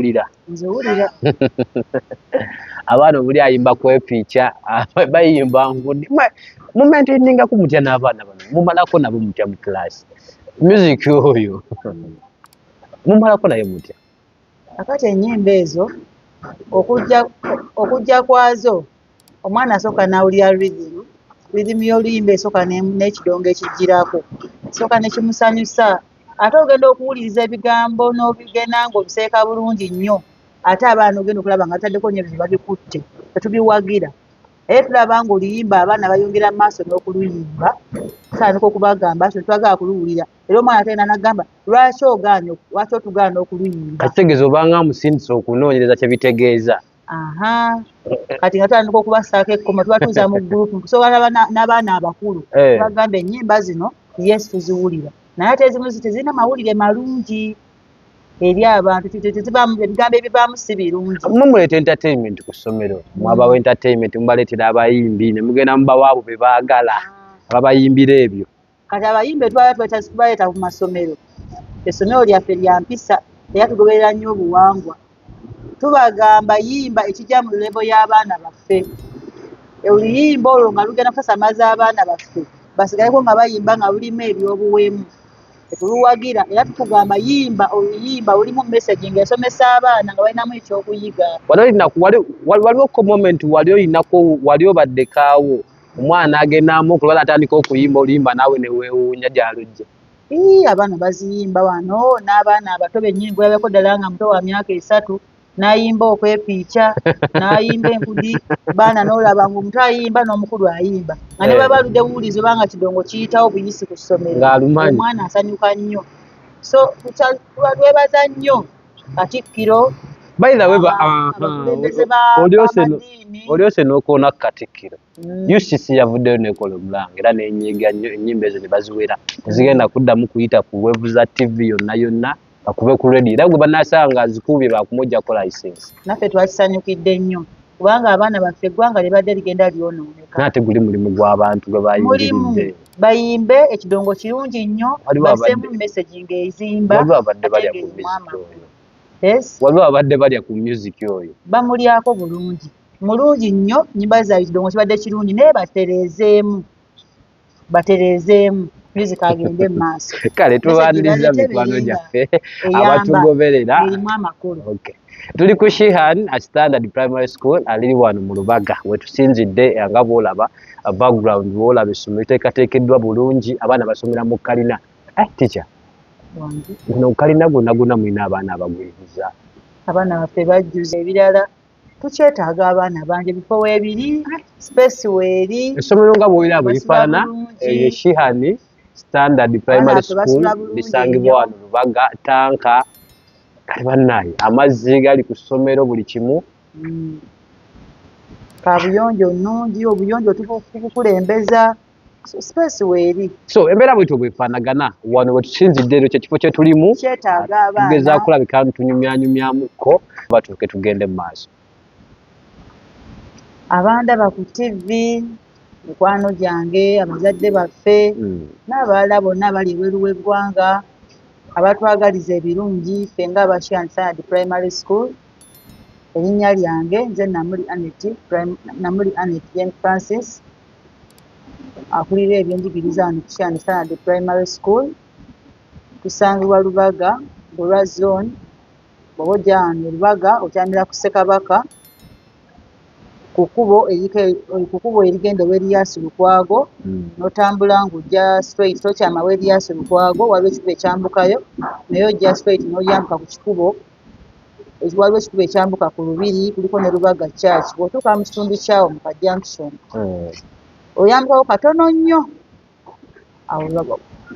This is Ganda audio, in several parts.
ojulira nziwulira abaana obuli ayimba kwepiica bayimba ngudi mumainteninga ku mutya n'abaana bano mumalako nabo mutya mu class music oyo mumalako naye mutya akati ennyimba ezo okujja kwazo omwana asooka n'awulira rhythm y'oluyimba esooka n'ekidongo ekijjirako esooka nekimusanyusa ate ogenda okuwuliriza ebigambo n'obigena ng'obiseeka bulungi nnyo ate abaana ogenda okulaba nga bataddeko nnyo bino babikutte tetubiwagira naye tulaba nga oluyimba abaana bayongera mu maaso n'okuluyimba tutandika okubagamba so twagala kuluwulira era omwana atenda n'agamba lwaki otugaana okuluyimba kitegeeza obanga amusindisa okunoonyereza kye bitegeeza kati nga tutandika okubasaako ekkoma tubatuuza mu gurupu nkusobola n'abaana abakulu tubagamba ennyimba zino yes tuziwulira naye ate ezimu tezirina mawulire malungi eri abantu ebigambo ebivaamu si birungi mumuleeta entertainment ku ssomero mwabawo entertainment mubaleetera abayimbi ne mugenda mubawaabo be baagala ababayimbira ebyo kati abayimbi tubaleeta ku masomero essomero lyaffe lya mpisa era tugoberera nnyo obuwangwa tubagamba yimba ekijja mu lebo y'abaana baffe oluyimba olwo nga lugenda kusasamaza abaana baffe basigaleko nga bayimba nga lulimu ebyobuwemu tetuluwagira era tukugamba yimba oluyimba lulimu messaging esomesa abaana nga balinamu ekyokuyiga waliwo ko moment wali obaddekaawo omwana agendaamu okulwala atandika okuyimba oluyimba naawe neweewuunya gyalujje abaana baziyimba wano n'abaana abato bennyini gwebeko ddala nga muto wa myaka 3 n'ayimba okwepiica n'ayimba enkudi baana n'olaba ng'omuto ayimba n'omukulu ayimba nga ne baba aludde buwulizi obanga kidongo kiyitawo buyisi ku ssomero omwana asanyuka nnyo so twebaza nnyo Katikkiro olyose n'okoona Katikkiro UCC yavuddeyo n'ekola omulango era n'enyiga nnyo ennyimba ezo ne baziwera tezigenda kuddamu kuyita ku weevu za TV yonna bakube ku redio era gwe banaasanga azikuubye bakumuggyako license naffe twakisanyukidde nnyo kubanga abaana baffe eggwanga libadde ligenda lyonooneka naate guli mulimu gw'abantu gwe bayimbiridde bayimbe ekidongo kirungi nnyo basseemu messaging ezimba waliwo abadde balya ku music oyo bamulyako bulungi mulungi nnyo nnyimba za ekidongo kibadde kirungi naye batereezeemu music agende mu maaso kale tubaaniriza mikwano gyaffe abatugoberera erimu amakulu tuli ku Shihan Standard Primary School aliri wano mu Lubaga wetusinzidde nga bwolaba background bwolaba essomero liteekateekeddwa bulungi abaana basomera mu kalina teacher guno kalina gonna mulina abaana abagwiriza abaana baffe bajjuza ebirala tukyetaaga abaana bangi bifo weebiri space weeri essomero nga bwoliraba lifaanana Shihan Standard Primary School lisangibwa wano Lubaga tanka kale bannaye amazzi gali ku ssomero buli kimu kabuyonjo nnungi obuyonjo tukukulembeza space weeri so embeera bwetyo bwefaanagana wano wetusinzidde ekyo kifo kye tulimu kyetaaga abaana tugeza kulabika ntunyumyanyumyamuko batuuke tugende mu maaso abandaba ku TV mikwano gyange abazadde baffe n'abalala bonna abali ebweru w'eggwanga abatwagaliza ebirungi ffe ng'aba Shihan Standard Primary School erinnya lyange nze Namuli Anet Jane Francis akulira ebyenjigiriza wano ku Shihan Standard Primary School tusangibwa Lubaga Bulwa Zone bw'oba ojja wano Lubaga okyamira ku Ssekabaka ku kkubo erigenda ow'Erias Lukwago n'otambula ng'ojja straight tokyama w'Erias Lukwago waliwo ekikubo ekyambukayo naye ojja straight n'oyambuka ku kikubo waliwo ekikubo ekyambuka ku Lubiri kuliko ne Lubaga Church bw'otuuka mu kitundu kyawo mu Junction oyambukako katono nnyo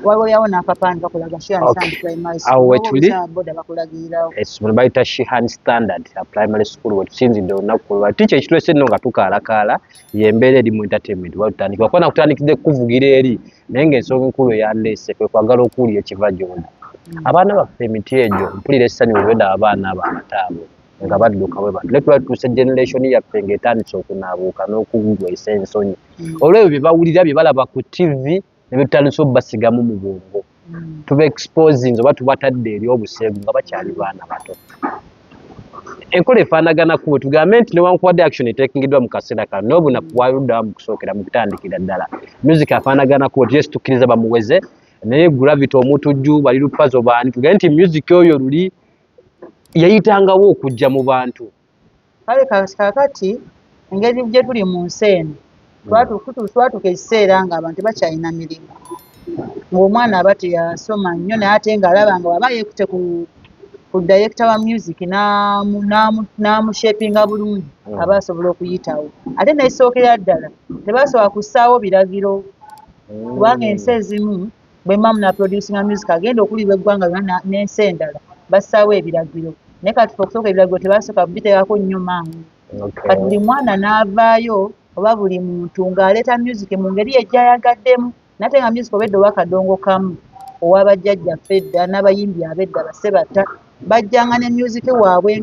waliwo yawo n'akapande bakulaga Shihan Standard Primary School awo wetuli boda bakulagirirawo essomero bayita Shihan Standard Primary School wetusinzidde olunaku lwa ticha ekitulese nno nga tukaalakaala y'embeera eri mu entertainment watutandikira kuba nakutandikidde kuvugira eri naye ng'ensonga enkulu eyandeese kwe kwagala okuwulira ekiva gy'oli abaana baffe emiti egyo mpulira essanyu weda abaana abo amataabo nga badduka bwe bantu lekuba tutuuse generation yaffe ng'etandise okunaabuuka n'okugwesa ensonyi olwebyo bye bawulira bye balaba ku TV ne bitandise obbasigamu mu bwongo tuba exposing oba tubatadde eri obuseegu nga bakyali baana bato enkola efaanagana kuwe tugambe nti newankubadde action eteekingiddwa mu kaseera kano n'obunaku bwaluddawo mu kusookera mu kutandikira ddala music afaanagana kuwe tuyesi tukkiriza bamuweze naye gravity omutujju bali lupazo baani tugambe nti music oyo luli yayitangawo okujja mu bantu kale kakati engeri gye tuli mu nsi eno twatuuka ekiseera nga abantu bakyalina mirimu ng'omwana aba teyasoma nnyo naye ate ng'alaba nga waba yeekute ku director wa music n'amushapinga bulungi aba asobola okuyitawo ate nekisookera ddala tebasobola kussaawo biragiro kubanga ensi ezimu bwe mma munaproducinga music agenda okuliibwa eggwanga lyonna n'ensi endala bassaawo ebiragiro naye kati okusooka ebiragiro tebasooka biteekako nnyo maanyi kati buli mwana n'avaayo oba buli muntu ng'aleeta music mu ngeri yejjayagaddemu nate nga music obedde owakadongo kamu owabajjajjaffe edda n'abayimbi ab'edda bassebata bajjanga ne music waabwe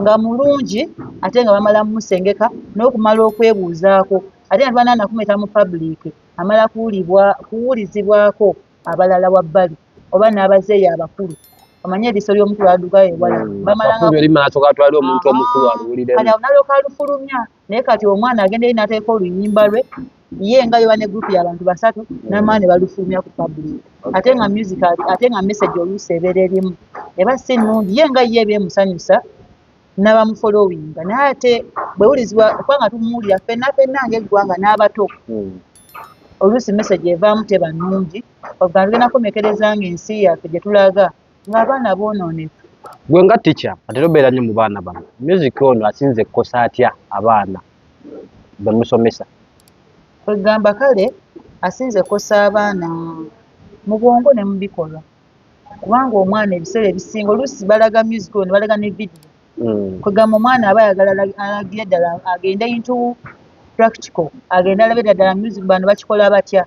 nga mulungi ate nga bamala mumusengeka n'okumala okwebuuzaako ate nga tubana nakumeta mu public amala kuwulizibwako abalala wabbali oba n'abazeeyi abakulu omanye eriiso ly'omuntu lwaduka ewala nalyoka alufulumya naye kati omwana agenda eri n'ateeka oluyimba lwe ye nga yoba ne gurupu y'abantu basatu n'amaani balufulumya ku public ate nga music ate nga message oluusi ebeera erimu eba si nnungi ye nga ye ebyemusanyusa n'abamufolowinga naye ate bwewulizibwa kubanga tumuwulira ffenna ng'eggwanga n'abato oluusi message evaamu teba nnungi oga tugenda kumekereza ng'ensi yaffe gye tulaga ng'abaana boonoonefu gwe nga ticca ate tobeera nnyo mu baana bano music ono asinze kukosa atya abaana bemusomesa kwegamba kale asinze kukosa abaana mu bwongo ne mu bikolwa kubanga omwana ebiseera ebisinga oluusi balaga music ono balaga ne vidiyo kwegamba omwana aba ayagala alagire ddala agende into practical agende alabe ddala music bano bakikola batya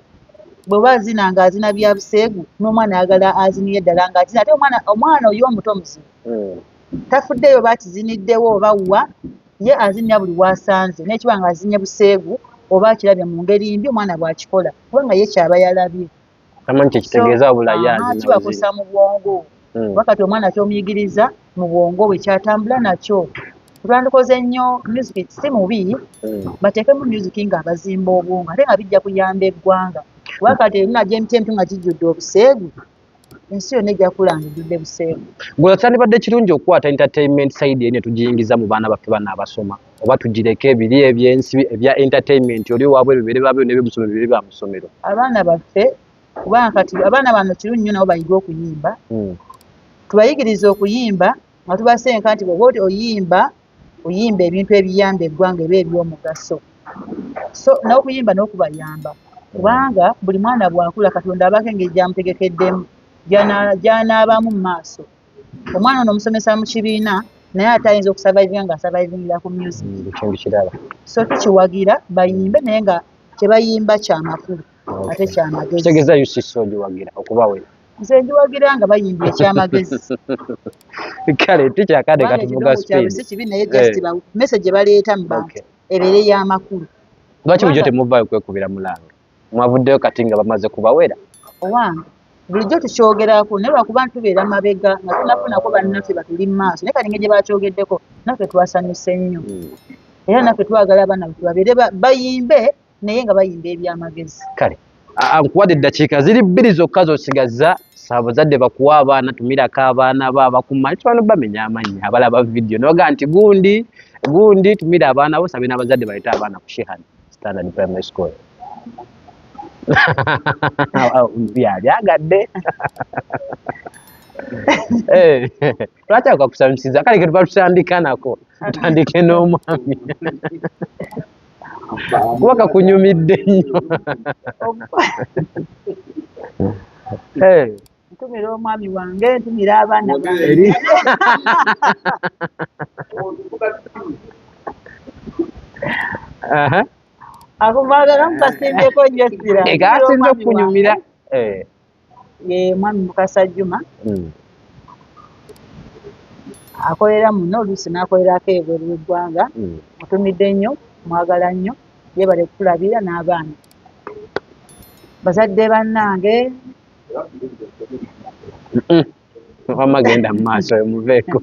bwe bazina ng'azina bya buseegu n'omwana ayagala azinire ddala ng'azina ate omwana oyo omuto muzibu tafuddeyo bakiziniddewo oba wa ye azinira buli wasanze n'ekiba nga azinye buseegu oba akirabye mu ngeri mbi omwana bw'akikola kubanga ye kyaba yalabye tamanyi kyekitegeeza obulayazi kibakosa mu bwongo wakati omwana kyomuyigiriza mu bwongo bwe kyatambula nakyo twandikoze nnyo music si mubi bateekemu music ng'abazimba obwongo ate nga bijja kuyamba eggwanga wakati erina gyemitentu nga kijjudde obuseegu ensi yonna ejja kulanga ejjudde buseegu gwe kyandibadde kirungi okukwata entertainment side ene tugiyingiza mu baana baffe bana abasoma oba tugireke ebiri ebyensi ebya entertainment oli waabwe bibere babyo n'ebyomusomero bibere bya musomero abaana baffe kubanga kati abaana bano kirungi nnyo nabo bayiga okuyimba tubayigiriza okuyimba nga tubasenka nti bw'oba oyimba ebintu ebiyamba eggwanga eba eby'omugaso so n'okuyimba n'okubayamba kubanga buli mwana bw'akula Katonda abako engeri gy'amutegekeddemu gy'anaabamu mu maaso omwana ono omusomesa mu kibiina naye ate ayinza okusurvivinga ng'asurvivingira ku music ekintu kirala so tukiwagira bayimbe naye nga kyebayimba kyamakulu ate kyamagezi kitegeeza UCC ogiwagira okubawera nze ngiwagira nga bayimba ekyamagezi kale tikyakadde katuvuga si kibi naye just message baleeta mu bantu ebeere y'amakulu lwaki bulijjo temuvaayo kwekubira mulanga mwavuddeyo kati nga bamaze kubawera owange bulijjo tukyogerako naye lwakuba tubeera mabega nga tunafunako bannaffe batuli mu maaso naye kalinga gye bakyogeddeko naffe twasanyuse nnyo era naffe twagala abaana baffe babeere bayimbe naye nga bayimba ebyamagezi kale nkuwadde eddakiika ziri 2 zokka zosigaza abazadde bakuwa abaana tumirako abaana bo abakumanyi tubano bamenya amannya abalaba vidiyo noga nti gundi tumira abaana bo sabe n'abazadde baleeta abaana ku Shehan Standard Primary School yalyagadde lwaki akakusanyusiza kale ke tuba tutandika nako tutandike n'omwami kuba kakunyumidde nnyo ntumira omwami wange ntumira abaana akumwagala mukasimbeko nnyo sira kasinza okunyumira ye mwami Mukasa Juma akolera muno oluusi n'akolerako ebweru w'eggwanga mutumidde nnyo mwagala nnyo yebale kutulabira n'abaana bazadde bannange wamma genda mu maaso muveeko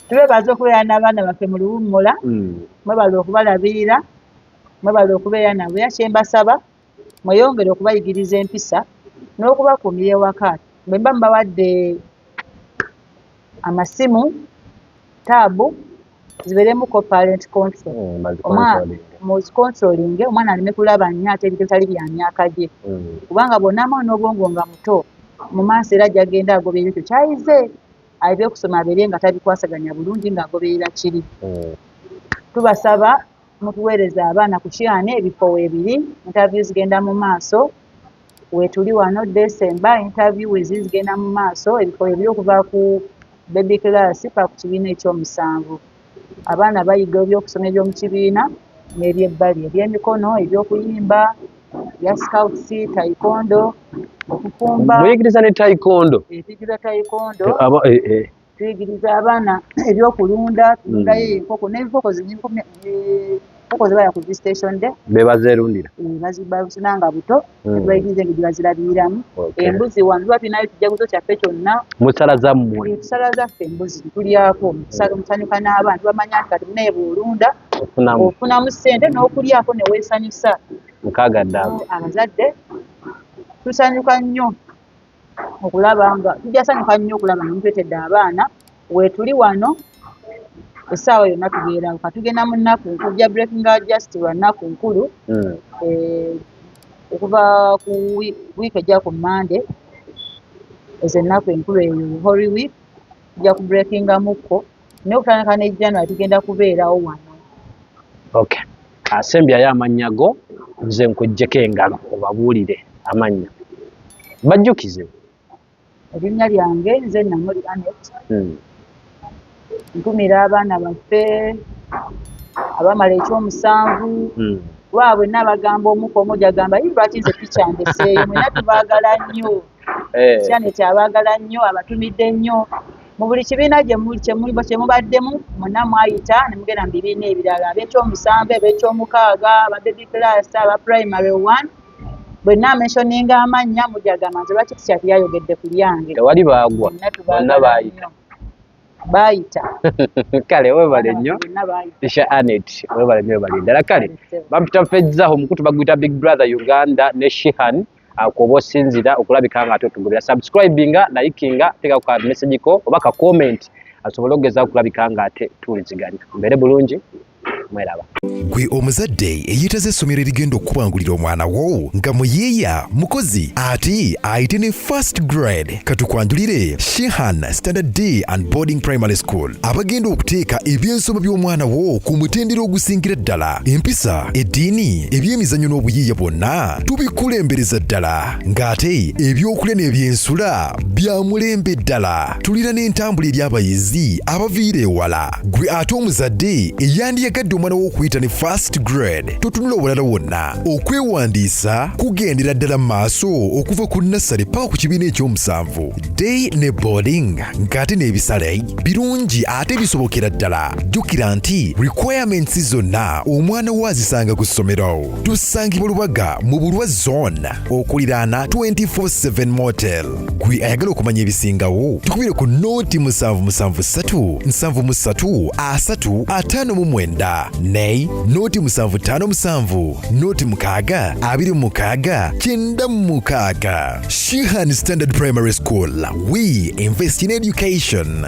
Tubeebaza okubeera n'abaana baffe mu luwummula, mwebale okubalabirira, mwebale okubeera nabo. Era kye mbasaba mweyongere okubayigiriza empisa n'okubakuumira ewaka. Bwe mba mubawadde amasimu, taabu zibeeremu parent control. Muzicontrolinge, omwana aleme kulaba nnyo ate ebintu bitali bya myaka gye. Kubanga bw'onaamawo n'obwongo nga muto, mu maaso era gy'agenda agoberera ekyo ky'ayize. Ebyokusoma abeere nga tabikwasaganya bulungi ng'agoberera kiri. Tubasaba mutuweereza abaana ku Shihan ebifo weebiri. Interview zigenda mu maaso. Weetuli wano December, interview zigenda mu maaso. Ebifo ebiri okuva ku baby class pa ku kibiina ekyomusanvu. Abaana bayiga ebyokusoma eby'omu kibiina n'eby'ebbali, eby'emikono, eby'okuyimba, ebya scouts, taekwondo, okufumba. Muyigiriza ne taekwondo? Tuyigiriza taekwondo. Tuyigiriza abaana ebyokulunda, tulundayo enkoko n'enkoko zibaya ku visitation day. Bebazeerundira? Bazibasuna nga buto, tubayigiriza engeri bazirabiriramu. Embuzi wano tuba tulinayo kijaguzo kyaffe kyonna. Musala zammwe? Tusala zaffe embuzi tulyako, musanyuka n'abaana tubamanya nti kati naye bw'olunda ofunamu ssente n'okulyako ne weesanyusa. Nkaagaddaabo. Abazadde tusanyuka nnyo okulaba nga tujasanyuka nnyo okulaba nga mutwetedde abaana. Weetuli wano essaawa yonna tubeerawo. Katugenda mu nnaku nkujja breaking just lwa nnaku nkulu okuva ku wiiki ejja ku Monday. Ezo ennaku enkulu eyo Holy Week tujja ku breakingamukko naye okutandika ne January tugenda kubeerawo wano. Okay. Asembyayo amannya go nze nkuggyeko engalo obabuulire amannya. Bajjukize. Erinnya lyange nze Namuli Annette. Ntumira abaana baffe abamala ekyomusanvu. Waabwe n'abagamba omuko omu gy'agamba lwaki nze tukyandeseeyo, mwena tubaagala nnyo. Janet abaagala nnyo, abatumidde nnyo. Mu buli kibiina gye mubaddemu mwenna mwayita ne mugenda mu bibiina ebirala, ab'ekyomusanvu, ab'ekyomukaaga, aba baby class, aba primary 1. Bwe naamentioninga amannya mujagamba nze lwaki tukyatuyayogedde ku lyange. Tewali baagwa, bonna baayita. Baayita. Kale webale nnyo Tisha Annette, webale nnyo webale ddala. Kale bamutafezzaho omukutu baguyita Big Brother Uganda ne Shihan. Kuba osinzira okulabika nga ate otugubira subscribinga, likinga, teeka ku message ko oba ka comment asobole okugeza okulabika nga ate tuwuliziganya. Mbeere bulungi, mweraba. Gwe omuzadde eyeetaze essomero erigenda okubangulira omwana wo nga muyeeya mukozi ate ayite ne first grade, katukwanjulire Shihan Standard Day and Boarding Primary School abagenda okuteeka ebyensoma by'omwana wo ku mutendera ogusingira ddala. Empisa, eddiini, ebyemizannyo n'obuyiiya bwonna tubikulembereza ddala ng'ate ebyokulya n'ebyensula bya mulembe ddala. Tulina n'entambula eri abayizi abaviira ewala. Gwe ate omuzadde eyandiyagadde omwana wo okuyita ne first grade, totunula obulala wonna. Okwewandiisa kugendera ddala maaso okuva ku nursery paka ku kibiina ekyomusanvu. Day ne boarding ng'ate n'ebisale birungi ate bisobokera ddala. Jjukira nti requirements zonna omwana wo azisanga ku ssomero. Tusangibwa Lubaga mu Bulwa Zone okuliraana 24/7 Motel. Gwe ayagala okumanya ebisingawo tukubire ku noti 773 73 359 ne noti 757 noti 6 26 96. Shihan Standard Primary School. We invest in education.